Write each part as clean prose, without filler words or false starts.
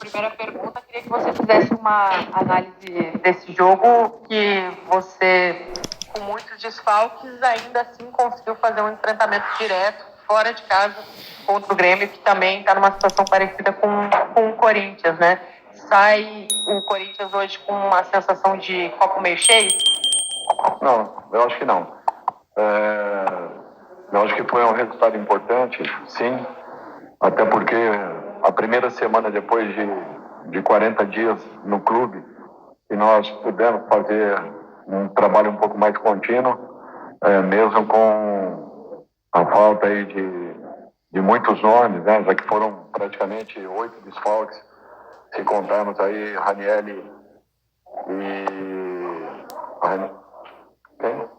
primeira pergunta, queria que você fizesse uma análise desse jogo que você, com muitos desfalques, ainda assim conseguiu fazer um enfrentamento direto, fora de casa, contra o Grêmio, que também está numa situação parecida com o Corinthians, né? Sai o Corinthians hoje com uma sensação de copo meio cheio? Não, eu acho que não. Eu acho que foi um resultado importante, sim, até porque a primeira semana depois de 40 dias no clube, e nós pudemos fazer um trabalho um pouco mais contínuo, mesmo com a falta aí de muitos nomes, né, já que foram praticamente 8 desfalques, se contarmos aí Ranieri e... Quem?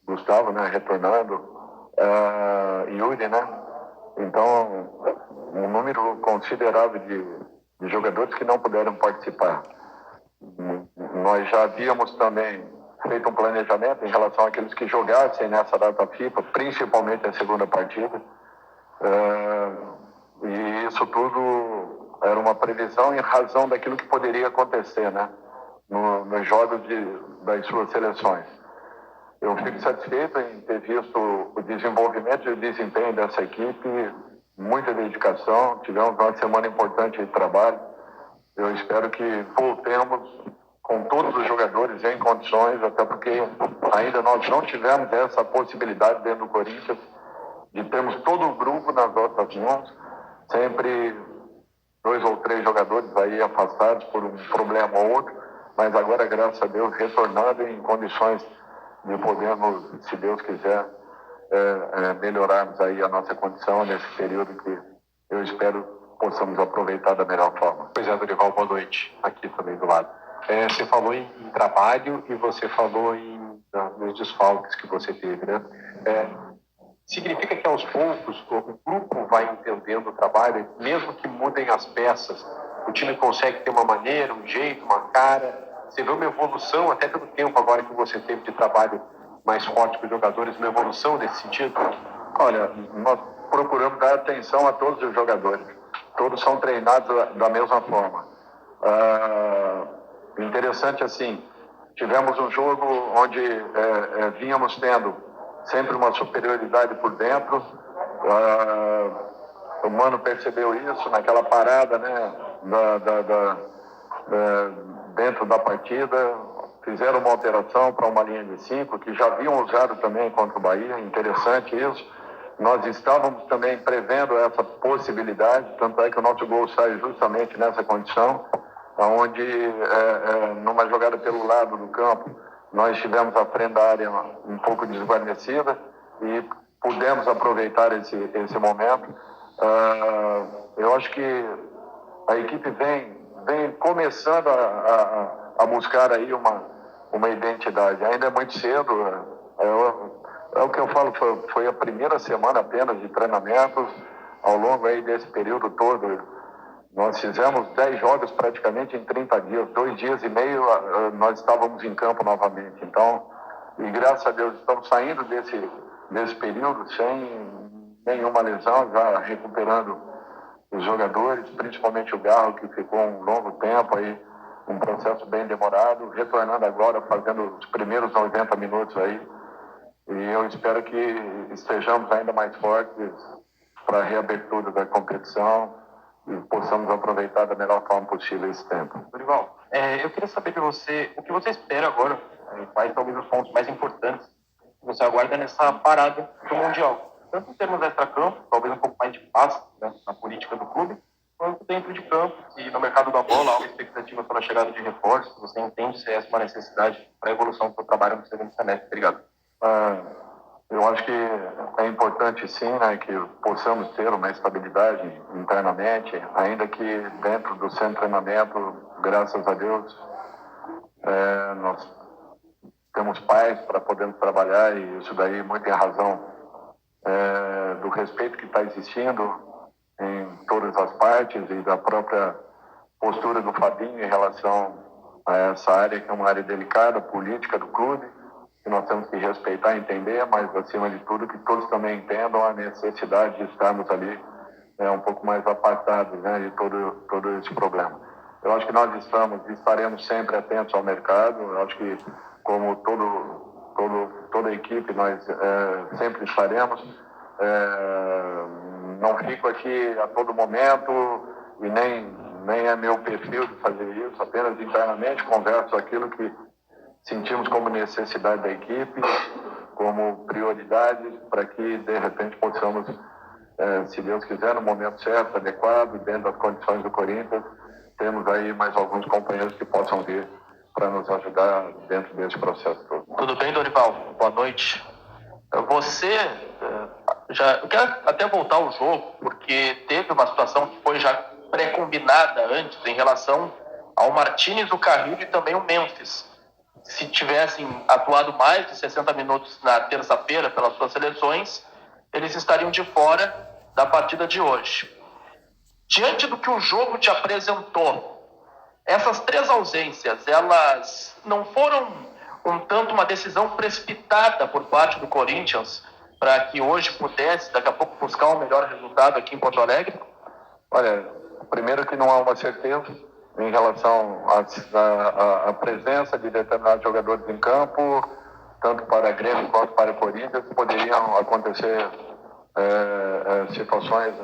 Gustavo, né, retornando, Yuri, né? Então, um número considerável de jogadores que não puderam participar. Nós já havíamos também feito um planejamento em relação àqueles que jogassem nessa data FIFA, principalmente a segunda partida. E isso tudo era uma previsão em razão daquilo que poderia acontecer, né? Nos jogos das suas seleções. Eu fico satisfeito em ter visto o desenvolvimento e o desempenho dessa equipe, muita dedicação, tivemos uma semana importante de trabalho. Eu espero que voltemos com todos os jogadores em condições, até porque ainda nós não tivemos essa possibilidade dentro do Corinthians de termos todo o grupo nas nossas mãos, sempre 2 ou 3 jogadores aí afastados por um problema ou outro, mas agora, graças a Deus, retornando em condições de podermos, se Deus quiser, melhorarmos aí a nossa condição nesse período que eu espero possamos aproveitar da melhor forma. Pois é, Dorival, boa noite, aqui também do lado. Você falou em trabalho e você falou nos desfalques que você teve, né? Significa que aos poucos o grupo vai entendendo o trabalho, mesmo que mudem as peças, o time consegue ter uma maneira, um jeito, uma cara. Você vê uma evolução, até pelo tempo agora que você teve de trabalho mais forte com os jogadores, uma evolução nesse sentido? Olha, nós procuramos dar atenção a todos os jogadores. Todos são treinados da mesma forma. Interessante assim, tivemos um jogo onde vínhamos tendo sempre uma superioridade por dentro. O Mano percebeu isso naquela parada, né, dentro da partida. Fizeram uma alteração para uma linha de 5, que já haviam usado também contra o Bahia. Interessante isso. Nós estávamos também prevendo essa possibilidade, tanto é que o nosso gol sai justamente nessa condição, onde, numa jogada pelo lado do campo, nós tivemos a frente da área um pouco desguarnecida e pudemos aproveitar esse momento. Eu acho que a equipe vem começando a buscar aí uma identidade. Ainda é muito cedo. É o que eu falo, foi a primeira semana apenas de treinamentos. Ao longo aí desse período todo, nós fizemos 10 jogos praticamente em 30 dias, 2 dias e meio nós estávamos em campo novamente. Então, e graças a Deus estamos saindo desse período sem nenhuma lesão, já recuperando os jogadores, principalmente o Garro, que ficou um longo tempo aí, um processo bem demorado, retornando agora, fazendo os primeiros 90 minutos aí. E eu espero que estejamos ainda mais fortes para a reabertura da competição e possamos aproveitar da melhor forma possível esse tempo. Dorival, eu queria saber de você, o que você espera agora, quais talvez os pontos mais importantes que você aguarda nessa parada do Mundial? Tanto em termos extra-campo, talvez um pouco mais de paz, né, na política do clube, quanto dentro de campo, e no mercado da bola há uma expectativa pela chegada de reforços. Você entende se essa é uma necessidade para a evolução do seu trabalho no segundo semestre? Obrigado. Eu acho que é importante sim, né, que possamos ter uma estabilidade internamente, ainda que dentro do centro de treinamento, graças a Deus, nós temos paz para podermos trabalhar, e isso daí muito em razão do respeito que está existindo em todas as partes e da própria postura do Fabinho em relação a essa área, que é uma área delicada, política do clube, que nós temos que respeitar e entender, mas acima de tudo que todos também entendam a necessidade de estarmos ali um pouco mais apartados, né, de todo esse problema. Eu acho que nós estaremos sempre atentos ao mercado. Eu acho que, como toda a equipe, nós sempre estaremos. Não fico aqui a todo momento e nem é meu perfil de fazer isso. Apenas internamente converso aquilo que sentimos como necessidade da equipe, como prioridade, para que, de repente, possamos, se Deus quiser, no momento certo, adequado, dentro das condições do Corinthians, temos aí mais alguns companheiros que possam vir para nos ajudar dentro desse processo todo. Tudo bem, Dorival? Boa noite. Você, eu quero até voltar ao jogo, porque teve uma situação que foi já pré-combinada antes em relação ao Martínez, o Carrillo e também o Memphis. Se tivessem atuado mais de 60 minutos na terça-feira pelas suas seleções, eles estariam de fora da partida de hoje. Diante do que o jogo te apresentou, essas 3 ausências, elas não foram um tanto uma decisão precipitada por parte do Corinthians para que hoje pudesse, daqui a pouco, buscar um melhor resultado aqui em Porto Alegre? Olha, primeiro que não há uma certeza em relação à presença de determinados jogadores em campo, tanto para Grêmio quanto para Corinthians. Poderiam acontecer situações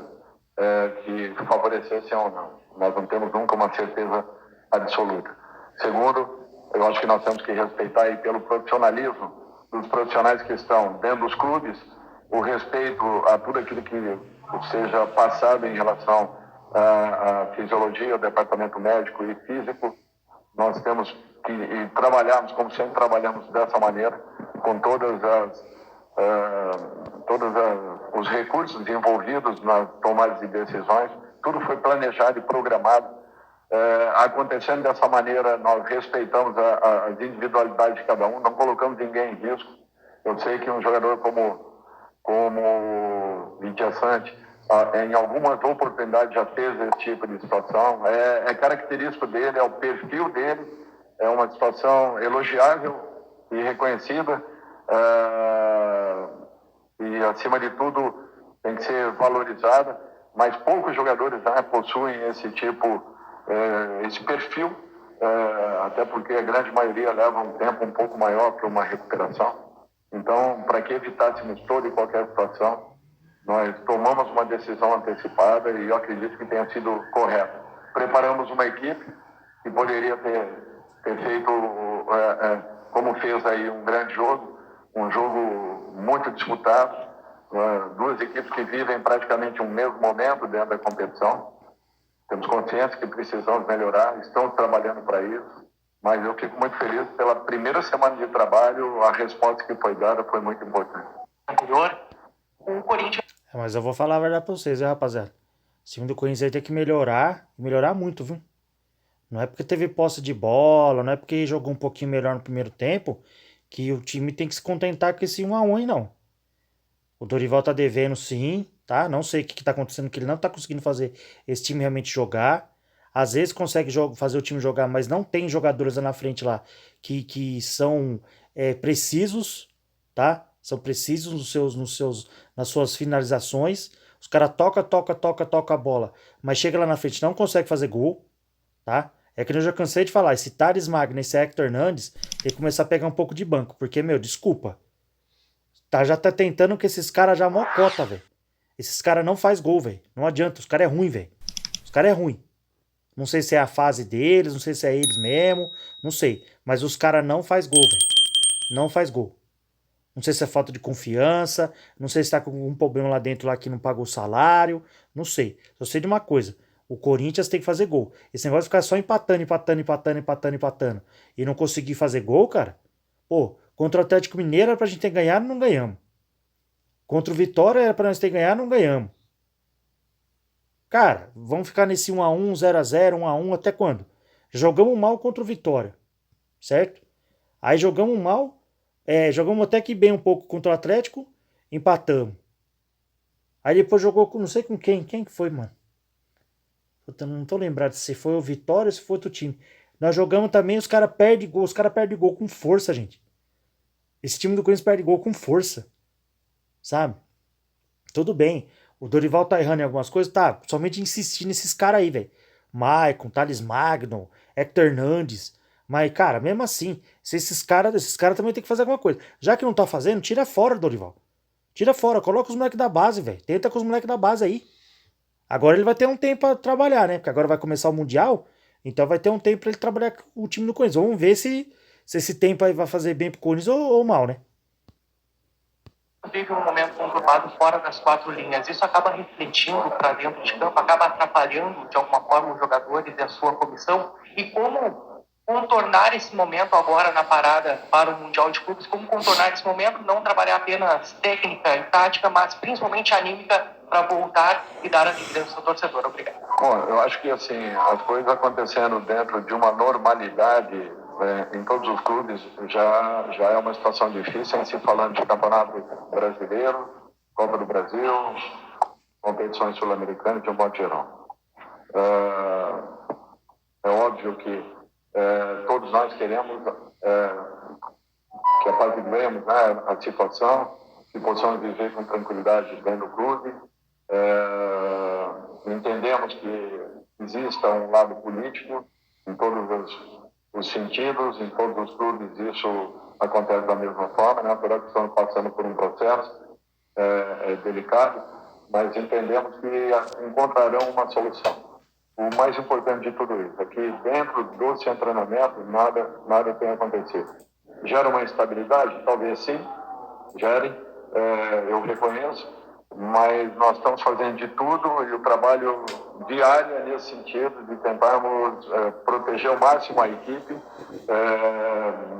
que favorecessem ou não. Nós não temos nunca uma certeza absoluta. Segundo, eu acho que nós temos que respeitar aí pelo profissionalismo dos profissionais que estão dentro dos clubes, o respeito a tudo aquilo que seja passado em relação à fisiologia, ao departamento médico e físico. Nós temos que trabalharmos, como sempre trabalhamos dessa maneira, com todos os recursos envolvidos nas tomadas de decisões. Tudo foi planejado e programado. Acontecendo dessa maneira, nós respeitamos as individualidades de cada um, não colocamos ninguém em risco. Eu sei que um jogador como o Vitia Sante, em algumas oportunidades já fez esse tipo de situação. É característico dele, é o perfil dele, é uma situação elogiável e reconhecida, e acima de tudo tem que ser valorizada, mas poucos jogadores possuem esse perfil, até porque a grande maioria leva um tempo um pouco maior para uma recuperação. Então, para que evitássemos toda e qualquer situação, nós tomamos uma decisão antecipada e eu acredito que tenha sido correta. Preparamos uma equipe que poderia ter feito, como fez aí, um grande jogo, um jogo muito disputado, 2 equipes que vivem praticamente um mesmo momento dentro da competição. Temos consciência que precisamos melhorar, estamos trabalhando para isso, mas eu fico muito feliz pela primeira semana de trabalho, a resposta que foi dada foi muito importante. Anterior, o Corinthians... Mas eu vou falar a verdade pra vocês, né, rapaziada? O time do Corinthians aí tem que melhorar muito, viu? Não é porque teve posse de bola, não é porque jogou um pouquinho melhor no primeiro tempo, que o time tem que se contentar com esse 1-1 aí, não. O Dorival tá devendo sim, tá? Não sei o que tá acontecendo, que ele não tá conseguindo fazer esse time realmente jogar. Às vezes consegue fazer o time jogar, mas não tem jogadores lá na frente lá que são precisos, tá? São precisos nas suas finalizações. Os caras toca a bola, mas chega lá na frente não consegue fazer gol, tá? É que eu já cansei de falar, esse Thales Magno, esse Hector Hernandes, tem que começar a pegar um pouco de banco, porque, desculpa, já tá tentando que esses caras já mocota, velho. Esses caras não faz gol, velho. Não adianta, os caras é ruim, velho. Os caras é ruim. Não sei se é a fase deles, não sei se é eles mesmo, não sei. Mas os caras não faz gol, velho. Não faz gol. Não sei se é falta de confiança, não sei se tá com algum problema lá dentro lá que não pagou o salário, não sei. Só sei de uma coisa, o Corinthians tem que fazer gol. Esse negócio de ficar só empatando e não conseguir fazer gol, cara, pô, contra o Atlético Mineiro era pra gente ter ganhado, não ganhamos. Contra o Vitória era pra nós ter ganhado, não ganhamos. Cara, vamos ficar nesse 1-1, 0-0, 1-1 até quando? Jogamos mal contra o Vitória, certo? Aí jogamos mal, jogamos até que bem um pouco contra o Atlético, empatamos. Aí depois jogou com não sei com quem que foi, mano? Eu não tô lembrado se foi o Vitória ou se foi outro time. Nós jogamos também, os caras perdem gol com força, gente. Esse time do Corinthians perde gol com força, sabe? Tudo bem, O Dorival tá errando em algumas coisas, tá, somente insistir nesses caras aí, velho. Maicon, Thales Magno, Hector Hernandes. Mas, cara, mesmo assim, se esses caras também tem que fazer alguma coisa. Já que não tá fazendo, tira fora, Dorival. Tira fora, coloca os moleques da base, velho. Tenta com os moleques da base aí. Agora ele vai ter um tempo pra trabalhar, né? Porque agora vai começar o Mundial. Então vai ter um tempo pra ele trabalhar com o time do Corinthians. Vamos ver se esse tempo aí vai fazer bem pro Corinthians ou mal, né? Vive um momento conturbado fora das quatro linhas. Isso acaba refletindo para dentro de campo, acaba atrapalhando de alguma forma os jogadores e a sua comissão. E como contornar esse momento agora na parada para o Mundial de Clubes? Como contornar esse momento? Não trabalhar apenas técnica e tática, mas principalmente anímica para voltar e dar a liderança ao torcedor. Obrigado. Bom, eu acho que assim, as coisas acontecendo dentro de uma normalidade em todos os clubes já é uma situação difícil, em se falando de campeonato brasileiro, Copa do Brasil, competições sul-americanas de um modo geral. É óbvio que todos nós queremos que apaziguemos, né, a situação, que possamos viver com tranquilidade dentro do clube. Entendemos que exista um lado político em todos os sentidos, em todos os clubes isso acontece da mesma forma, né? Por que estamos passando por um processo delicado, mas entendemos que encontrarão uma solução. O mais importante de tudo isso é que dentro do seu treinamento nada tem acontecido. Gera uma instabilidade? Talvez sim, gere, eu reconheço, mas nós estamos fazendo de tudo e o trabalho diário é nesse sentido de tentarmos proteger ao máximo a equipe,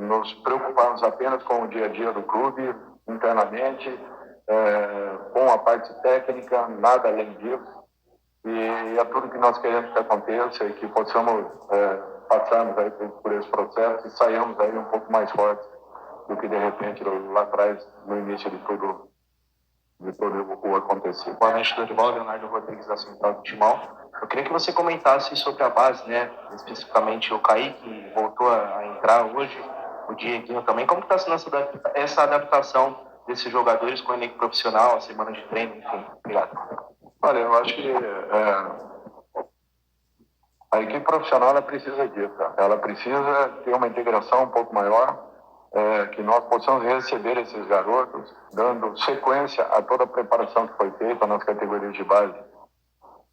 nos preocuparmos apenas com o dia a dia do clube, internamente, com a parte técnica, nada além disso. E é tudo que nós queremos que aconteça e que possamos passarmos aí por esse processo e saiamos aí um pouco mais fortes do que de repente lá atrás, no início de todo o acontecido. Boa noite, Dorival, Leonardo Rodrigues da Central do Timão. Eu queria que você comentasse sobre a base, né? Especificamente o Kaique voltou a entrar hoje, o Dieguinho também. Como que está sendo essa adaptação desses jogadores com o elenco profissional, a semana de treino, enfim? Obrigado. Olha, eu acho que a equipe profissional ela precisa disso. Ela precisa ter uma integração um pouco maior, que nós possamos receber esses garotos, dando sequência a toda a preparação que foi feita nas categorias de base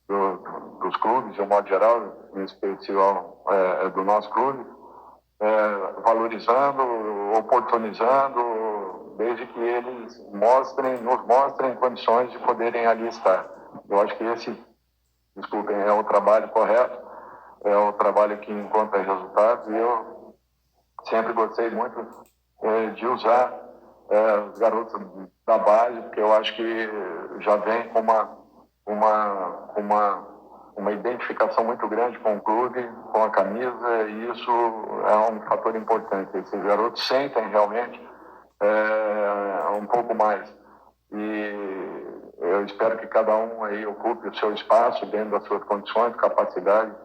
dos clubes, de um modo geral, em especial do nosso clube, valorizando, oportunizando, desde que eles nos mostrem condições de poderem ali estar. Eu acho que desculpem, é o trabalho correto, é o trabalho que encontra resultados, e eu sempre gostei muito de usar os garotos da base, porque eu acho que já vem com uma identificação muito grande com o clube, com a camisa, e isso é um fator importante. Esses garotos sentem realmente um pouco mais. E eu espero que cada um aí ocupe o seu espaço dentro das suas condições, capacidade,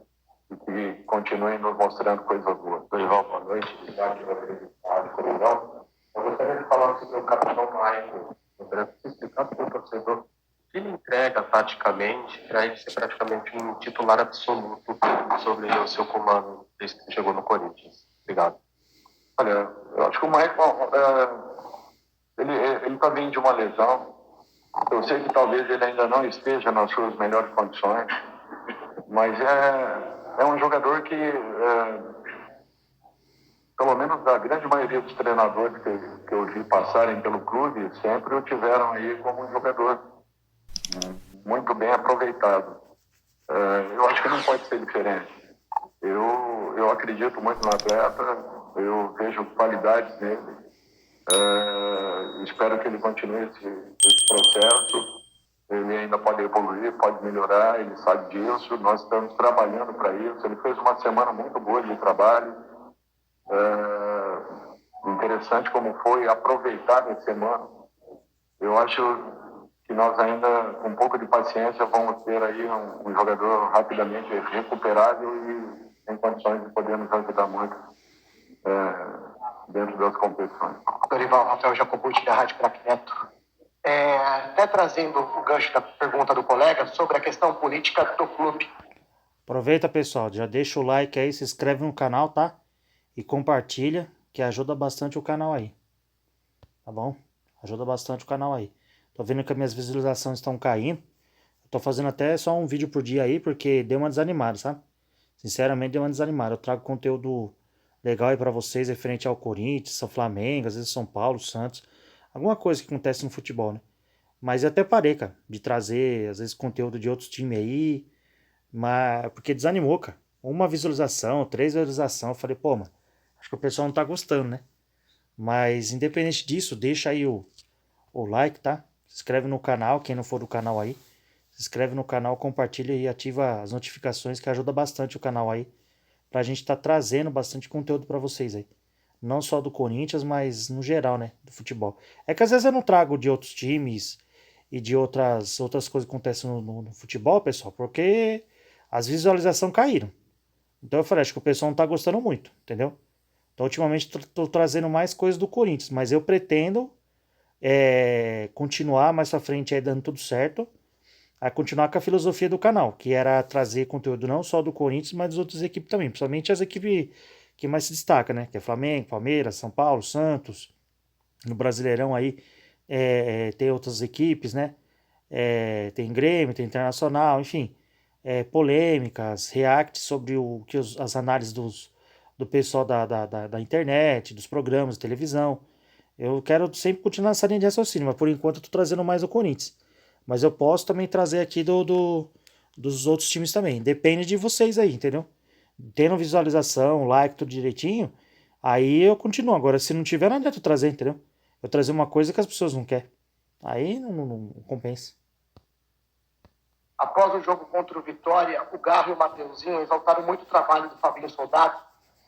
e que continuem nos mostrando coisas boas. Dorival, boa noite. Obrigado pela presença, Coronel. Eu gostaria de falar sobre o capitão Maicon. Eu gostaria de explicar para o torcedor o que ele entrega taticamente para ele ser praticamente um titular absoluto sobre o seu comando desde que chegou no Corinthians. Obrigado. Olha, eu acho que o Maicon, ele está vindo de uma lesão. Eu sei que talvez ele ainda não esteja nas suas melhores condições, mas é um jogador que, pelo menos a grande maioria dos treinadores que eu vi passarem pelo clube, sempre o tiveram aí como um jogador muito bem aproveitado. Eu acho que não pode ser diferente. Eu acredito muito no atleta, eu vejo qualidades nele, espero que ele continue esse processo. Ele ainda pode evoluir, pode melhorar, ele sabe disso, nós estamos trabalhando para isso. Ele fez uma semana muito boa de trabalho, interessante como foi aproveitar a semana. Eu acho que nós ainda, com um pouco de paciência, vamos ter aí um jogador rapidamente recuperável e em condições de poder nos ajudar muito dentro das competições. Dorival, Rafael Jacobucci da Rádio Crack Neto. Até trazendo o gancho da pergunta do colega sobre a questão política do clube. Aproveita, pessoal, já deixa o like aí, se inscreve no canal, tá? E compartilha, que ajuda bastante o canal aí. Tá bom? Ajuda bastante o canal aí. Tô vendo que as minhas visualizações estão caindo. Eu tô fazendo até só um vídeo por dia aí, porque deu uma desanimada, sabe? Sinceramente, deu uma desanimada. Eu trago conteúdo legal aí pra vocês, referente ao Corinthians, ao Flamengo, às vezes São Paulo, Santos. Alguma coisa que acontece no futebol, né? Mas eu até parei, cara, de trazer, às vezes, conteúdo de outros times aí. Mas, porque desanimou, cara. Uma visualização, 3 visualizações. Eu falei, pô, mano, acho que o pessoal não tá gostando, né? Mas, independente disso, deixa aí o like, tá? Se inscreve no canal, quem não for do canal aí. Se inscreve no canal, compartilha e ativa as notificações, que ajuda bastante o canal aí. Pra gente tá trazendo bastante conteúdo pra vocês aí. Não só do Corinthians, mas no geral, né? Do futebol. É que às vezes eu não trago de outros times e de outras coisas que acontecem no futebol, pessoal, porque as visualizações caíram. Então eu falei, acho que o pessoal não tá gostando muito, entendeu? Então ultimamente tô trazendo mais coisas do Corinthians, mas eu pretendo continuar mais pra frente aí dando tudo certo, a continuar com a filosofia do canal, que era trazer conteúdo não só do Corinthians, mas das outras equipes também, principalmente as equipes que mais se destacam, né? Que é Flamengo, Palmeiras, São Paulo, Santos. No Brasileirão aí tem outras equipes, né? Tem Grêmio, tem Internacional, enfim. Polêmicas, react sobre as análises do pessoal da internet, dos programas de televisão. Eu quero sempre continuar nessa linha de raciocínio, mas por enquanto eu tô trazendo mais o Corinthians. Mas eu posso também trazer aqui dos outros times também. Depende de vocês aí, entendeu? Tendo visualização, like, tudo direitinho, aí eu continuo. Agora, se não tiver, não adianta eu trazer, entendeu? Eu trazer uma coisa que as pessoas não querem. Aí não compensa. Após o jogo contra o Vitória, o Garro e o Mateuzinho exaltaram muito o trabalho do Fabinho Soldado,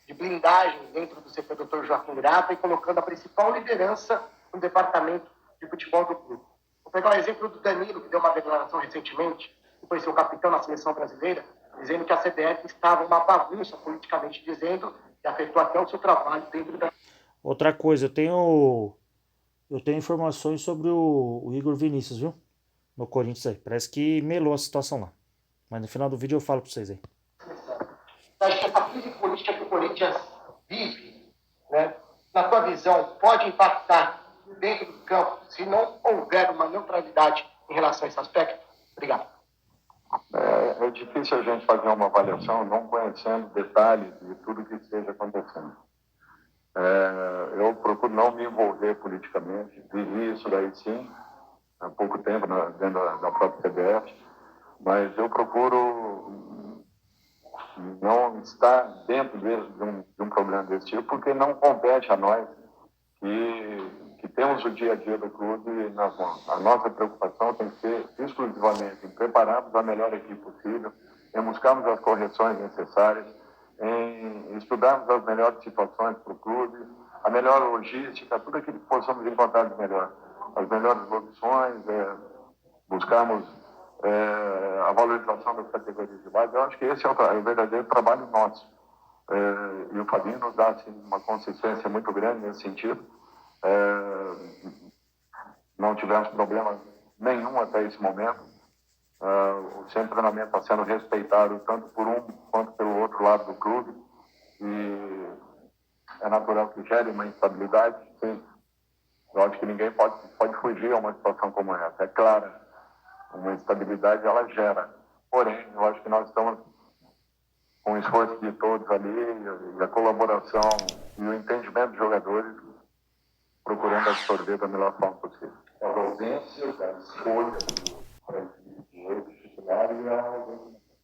de blindagem dentro do CT Dr. Joaquim Grata e colocando a principal liderança no departamento de futebol do clube. Vou pegar o exemplo do Danilo, que deu uma declaração recentemente, que foi seu capitão na seleção brasileira, dizendo que a CBF estava uma bagunça, politicamente dizendo, que afetou até o seu trabalho dentro da... Outra coisa, eu tenho informações sobre o Igor Vinícius, viu? No Corinthians aí. Parece que melou a situação lá. Mas no final do vídeo eu falo pra vocês aí. Acho que essa crise política que o Corinthians vive, né, na tua visão, pode impactar dentro do campo se não houver uma neutralidade em relação a esse aspecto? Obrigado. É difícil a gente fazer uma avaliação não conhecendo detalhes de tudo que esteja acontecendo. Eu procuro não me envolver politicamente. Vivi isso daí sim, há pouco tempo, dentro da própria CBF, mas eu procuro não estar dentro de um problema desse tipo, porque não compete a nós que temos o dia a dia do clube nas mãos. A nossa preocupação tem que ser exclusivamente em prepararmos a melhor equipe possível, em buscarmos as correções necessárias, em estudarmos as melhores situações para o clube, a melhor logística, tudo aquilo que possamos encontrar de melhor. As melhores opções, buscarmos a valorização das categorias de base. Eu acho que esse é o verdadeiro trabalho nosso. E o Fabinho nos dá assim, uma consistência muito grande nesse sentido. Não tivemos problema nenhum até esse momento. O centro de treinamento está sendo respeitado tanto por um quanto pelo outro lado do clube. E é natural que gere uma instabilidade. Sim. Eu acho que ninguém pode fugir a uma situação como essa. É claro, uma instabilidade ela gera. Porém, eu acho que nós estamos com o esforço de todos ali, e a colaboração e o entendimento dos jogadores, procurando absorver da melhor forma possível. A ausência da escolha para o dinheiro do titular e a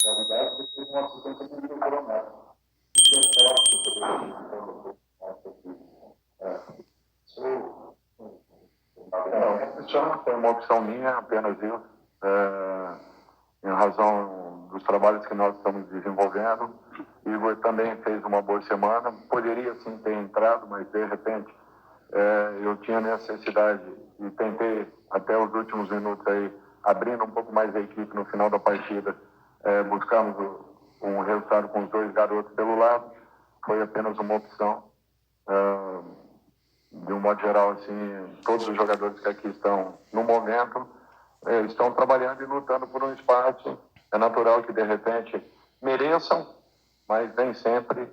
realidade depois de uma assistência do coronel. Isso é fácil poder foi uma opção minha, apenas isso, em razão dos trabalhos que nós estamos desenvolvendo. Igor também fez uma boa semana, poderia sim ter entrado, mas de repente eu tinha necessidade e tentei até os últimos minutos aí, abrindo um pouco mais a equipe no final da partida, buscamos um resultado com os dois garotos pelo lado, foi apenas uma opção. de um modo geral, assim, todos os jogadores que aqui estão no momento estão trabalhando e lutando por um espaço. É natural que, de repente, mereçam, mas nem sempre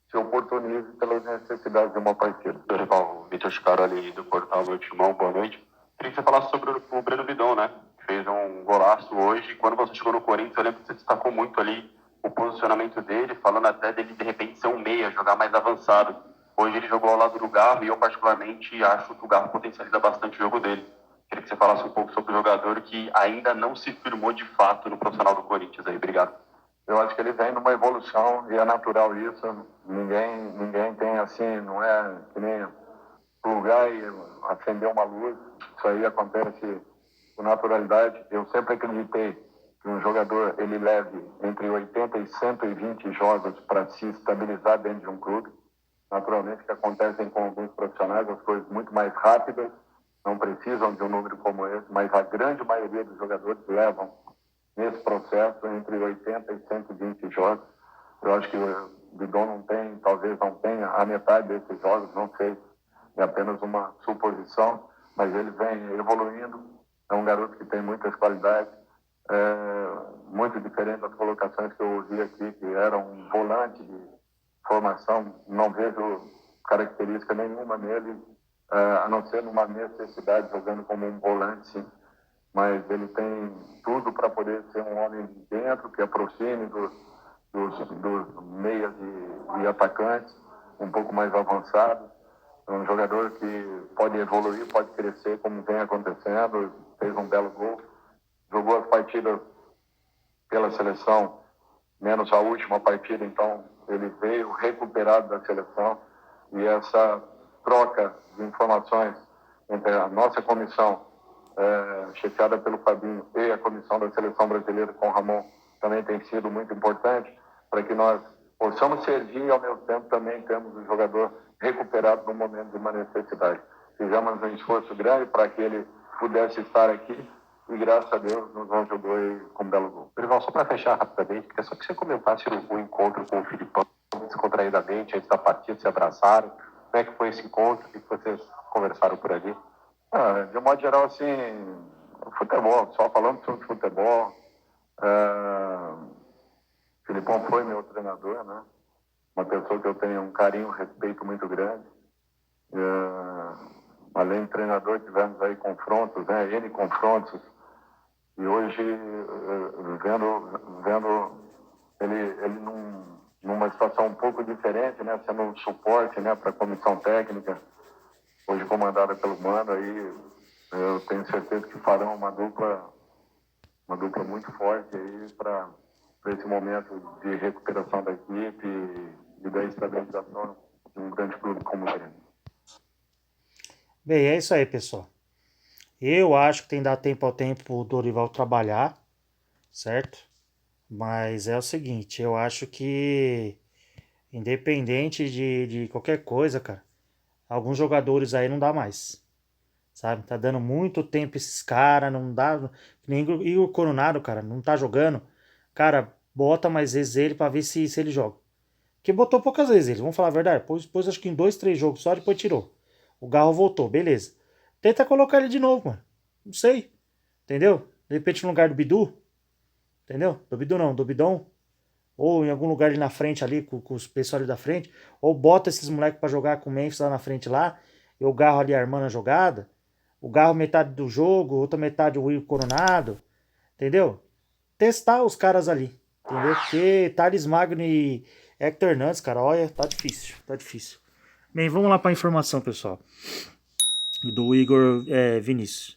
se oportunize pelas necessidades de uma partida. Dorival, Vitor Scaroli do Portal do Timão, boa noite. Queria que você falasse sobre o Breno Bidon, né? Fez um golaço hoje. Quando você chegou no Corinthians, eu lembro que você destacou muito ali o posicionamento dele, falando até dele, de repente, ser um meia, jogar mais avançado. Hoje ele jogou ao lado do Garro e eu, particularmente, acho que o Garro potencializa bastante o jogo dele. Queria que você falasse um pouco sobre o jogador que ainda não se firmou de fato no profissional do Corinthians aí. Obrigado. Eu acho que ele vem numa evolução e é natural isso. Ninguém tem assim, não é que nem plugar e acender uma luz. Isso aí acontece com naturalidade. Eu sempre acreditei que um jogador ele leve entre 80 e 120 jogos para se estabilizar dentro de um clube. Naturalmente que acontecem com alguns profissionais as coisas muito mais rápidas, não precisam de um número como esse, mas a grande maioria dos jogadores levam nesse processo entre 80 e 120 jogos. Eu acho que o Bidon não tem, talvez não tenha a metade desses jogos, não sei, é apenas uma suposição, mas ele vem evoluindo, é um garoto que tem muitas qualidades, muito diferente das colocações que eu ouvi aqui, que era um volante de formação, não vejo característica nenhuma nele, a não ser numa necessidade jogando como um volante, sim. Mas ele tem tudo para poder ser um homem de dentro, que aproxime dos meias e atacantes, um pouco mais avançado. É um jogador que pode evoluir, pode crescer, como vem acontecendo. Fez um belo gol, jogou as partidas pela seleção, menos a última partida, então ele veio recuperado da seleção. E essa troca de informações entre a nossa comissão, chefiada pelo Fabinho, e a comissão da seleção brasileira com o Ramon, também tem sido muito importante para que nós possamos servir e ao mesmo tempo também temos o jogador recuperado no momento de uma necessidade. Fizemos um esforço grande para que ele pudesse estar aqui e graças a Deus nos ajudou com um belo gol. Dorival, só para fechar rapidamente, queria só que você comentasse o encontro com o Filipão, descontraídamente, antes da partida, se abraçaram. Como é que foi esse encontro? O que vocês conversaram por ali? De um modo geral, assim, futebol, só falando sobre futebol. Filipão foi meu treinador, né? Uma pessoa que eu tenho um carinho, um respeito muito grande. Além de treinador, tivemos aí confrontos, né? N confrontos. E hoje, vendo ele numa situação um pouco diferente, né? Sendo um suporte, né? Para a comissão técnica, hoje comandada pelo Mano, aí eu tenho certeza que farão uma dupla muito forte aí para esse momento de recuperação da equipe e da estabilização de um grande clube como o Grêmio. Bem, é isso aí, pessoal. Eu acho que tem que dar tempo ao tempo o Dorival trabalhar, certo? Mas é o seguinte, eu acho que independente de qualquer coisa, cara, alguns jogadores aí não dá mais, sabe? Tá dando muito tempo esses caras, não dá... Nem o Igor Coronado, cara, não tá jogando. Cara, bota mais vezes ele pra ver se ele joga. Porque botou poucas vezes ele, vamos falar a verdade. Pôs acho que em 2, 3 jogos só, depois tirou. O Garro voltou, beleza. Tenta colocar ele de novo, mano. Não sei. Entendeu? De repente no lugar do Bidu. Entendeu? Do Bidu não, do Bidon. Ou em algum lugar ali na frente, ali, com os pessoal ali da frente. Ou bota esses moleques pra jogar com o Memphis lá na frente lá. E o Garro ali armando a jogada. O Garro metade do jogo, outra metade o Will Coronado. Entendeu? Testar os caras ali. Entendeu? Porque Thales Magno e Hector Hernandes, cara, olha, tá difícil. Tá difícil. Bem, vamos lá pra informação, pessoal. Do Igor Vinícius.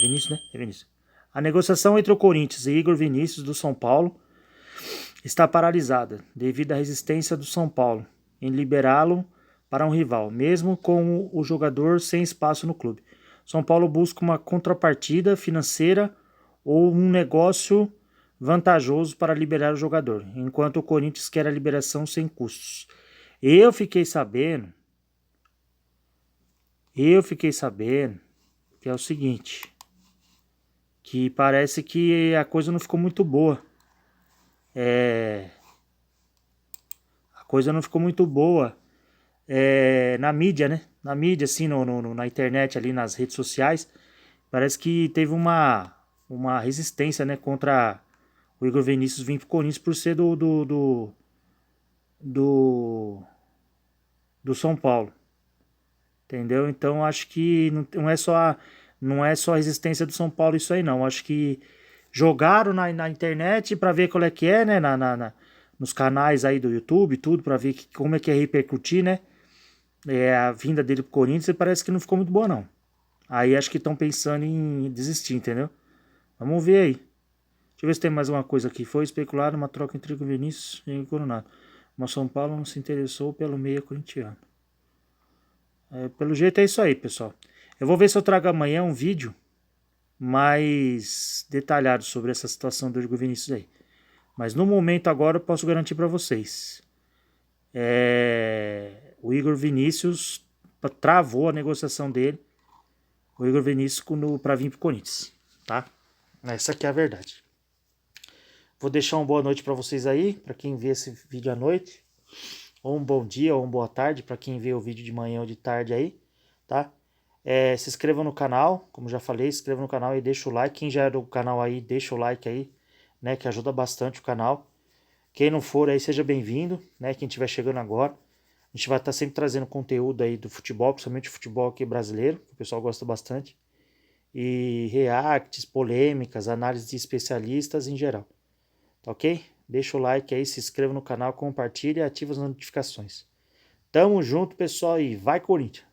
Vinícius, né? É Vinícius. A negociação entre o Corinthians e Igor Vinícius do São Paulo está paralisada devido à resistência do São Paulo em liberá-lo para um rival, mesmo com o jogador sem espaço no clube. São Paulo busca uma contrapartida financeira ou um negócio vantajoso para liberar o jogador, enquanto o Corinthians quer a liberação sem custos. Eu fiquei sabendo que é o seguinte, que parece que a coisa não ficou muito boa. A coisa não ficou muito boa na mídia, né? na mídia, assim, na internet, ali nas redes sociais, parece que teve uma resistência, né, contra o Igor Vinícius vir pro Corinthians por ser do São Paulo. Entendeu? Então acho que não é só a resistência do São Paulo isso aí, não. Acho que jogaram na internet para ver qual é que é, né? Nos canais aí do YouTube, tudo, para ver como é que é repercutir, né? A vinda dele pro Corinthians, e parece que não ficou muito boa, não. Aí acho que estão pensando em desistir, entendeu? Vamos ver aí. Deixa eu ver se tem mais uma coisa aqui. Foi especulado uma troca entre o Vinícius e o Coronado. Mas São Paulo não se interessou pelo meia corintiano. Pelo jeito é isso aí, pessoal. Eu vou ver se eu trago amanhã um vídeo mais detalhado sobre essa situação do Igor Vinícius aí. Mas no momento agora eu posso garantir para vocês. O Igor Vinícius travou a negociação dele. O Igor Vinícius para vir pro Corinthians, tá? Essa aqui é a verdade. Vou deixar uma boa noite para vocês aí, para quem vê esse vídeo à noite. Ou um bom dia, ou uma boa tarde, para quem vê o vídeo de manhã ou de tarde aí, tá? Se inscreva no canal, como já falei, se inscreva no canal e deixa o like. Quem já é do canal aí, deixa o like aí, né? Que ajuda bastante o canal. Quem não for aí, seja bem-vindo, né? Quem estiver chegando agora. A gente vai estar sempre trazendo conteúdo aí do futebol, principalmente o futebol aqui brasileiro, que o pessoal gosta bastante. E reacts, polêmicas, análises de especialistas em geral. Tá ok? Deixa o like aí, se inscreva no canal, compartilha e ativa as notificações. Tamo junto, pessoal, e vai Corinthians!